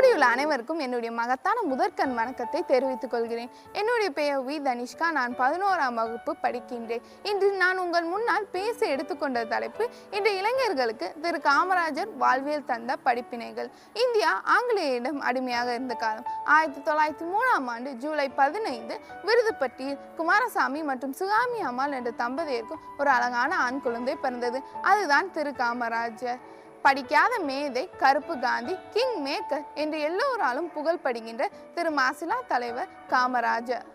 கூடியுள்ள அனைவருக்கும் என்னுடைய மகத்தான முதற்கண் வணக்கத்தை தெரிவித்துக் கொள்கிறேன். என்னுடைய பெயர் வி தனிஷ்கா. நான் 11ஆம் வகுப்பு படிக்கின்றேன். இன்று நான் உங்கள் முன்னால் பேச எடுத்துக்கொண்ட தலைப்பு இன்று இளைஞர்களுக்கு திரு காமராஜர் வாழ்வியல் தந்த படிப்பினைகள். இந்தியா ஆங்கிலேயரிடம் அடிமையாக இருந்த காலம். 1903ஆம் ஆண்டு ஜூலை 15 விருதுப்பட்டியில் குமாரசாமி மற்றும் சுகாமி அம்மாள் என்ற தம்பதியருக்கு ஒரு அழகான ஆண் குழந்தை பிறந்தது. அதுதான் திரு காமராஜர். படிக்காத மேதை, கருப்பு காந்தி, கிங் மேக்கர் என்று எல்லோராலும் புகழ்படுகின்ற திரு மாசிலா தலைவர் காமராஜர்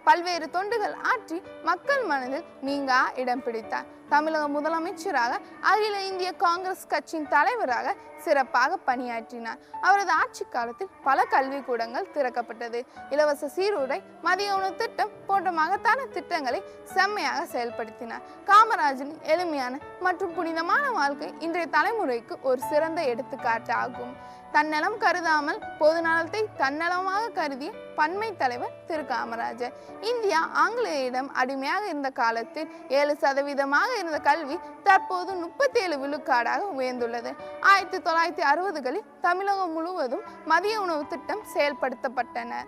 பல்வேறு தொண்டுகள் ஆற்றி மக்கள் மனதில் நீங்கா இடம் பிடித்தார். தமிழக முதலமைச்சராக, அகில இந்திய காங்கிரஸ் கட்சியின் தலைவராக சிறப்பாக பணியாற்றினார். அவரது ஆட்சி காலத்தில் பல கல்விக்கூடங்கள் திறக்கப்பட்டது. இலவச சீருடை, மதிய உணவு திட்டம் போன்ற மகத்தான திட்டங்களை செம்மையாக செயல்படுத்தினார். காமராஜரின் எளிமையான மற்றும் புனிதமான வாழ்க்கை இன்றைய தலைமுறைக்கு ஒரு சிறந்த எடுத்துக்காட்டு ஆகும். தன்னலம் கருதாமல் பொது நலத்தை தன்னலமாக கருதிய பன்மை தலைவர் திரு காமராஜர். இந்தியா ஆங்கிலேயரிடம் அடிமையாக இருந்த காலத்தில் 7% இருந்த கல்வி தற்போது 37 விழுக்காடாக உயர்ந்துள்ளது. 1960களில் தமிழகம் முழுவதும் மதிய உணவு திட்டம் செயல்படுத்தப்பட்டன.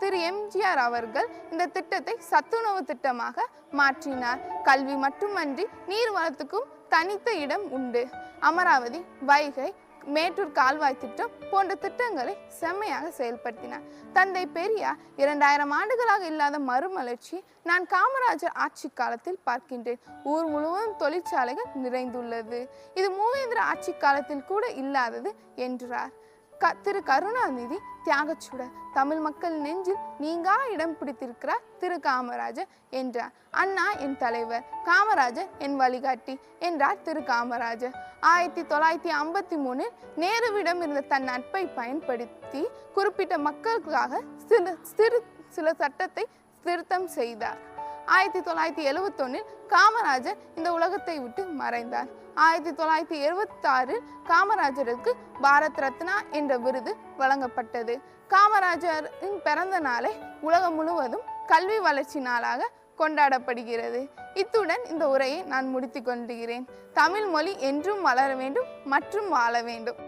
திரு எம்ஜிஆர் அவர்கள் இந்த திட்டத்தை சத்துணவு திட்டமாக மாற்றினார். கல்வி மட்டுமன்றி நீர் வளத்துக்கும் தனித்த இடம் உண்டு. அமராவதி, வைகை, மேட்டூர் கால்வாய் திட்டம் போன்ற திட்டங்களை செம்மையாக செயல்படுத்தினார். தந்தை பெரியார் 2000 ஆண்டுகளாக இல்லாத மறுமலர்ச்சி நான் காமராஜர் ஆட்சி காலத்தில் பார்க்கின்றேன். ஊர் முழுவதும் தொழிற்சாலைகள் நிறைந்துள்ளது. இது மூவேந்திர ஆட்சி காலத்தில் கூட இல்லாதது என்றார். திரு கருணாநிதி தியாகச்சுடர், தமிழ் மக்கள் நெஞ்சில் நீங்கா இடம் பிடித்திருக்கிறார் திரு காமராஜர் என்றார். அண்ணா என் தலைவர், காமராஜர் என் வழிகாட்டி என்றார் திரு காமராஜர். 1953 நேருவிடம் இருந்த தன் நட்பை பயன்படுத்தி குறிப்பிட்ட மக்களுக்காக சில சட்டத்தை திருத்தம் செய்தார். 1971 காமராஜர் இந்த உலகத்தை விட்டு மறைந்தார். 1976 காமராஜருக்கு பாரத் ரத்னா என்ற விருது வழங்கப்பட்டது. காமராஜரின் பிறந்த நாளை உலகம் முழுவதும் கல்வி வளர்ச்சி நாளாக கொண்டாடப்படுகிறது. இத்துடன் இந்த உரையை நான் முடித்துக் கொள்கிறேன். தமிழ் மொழி என்றும் வளர வேண்டும் மற்றும் வாழ வேண்டும்.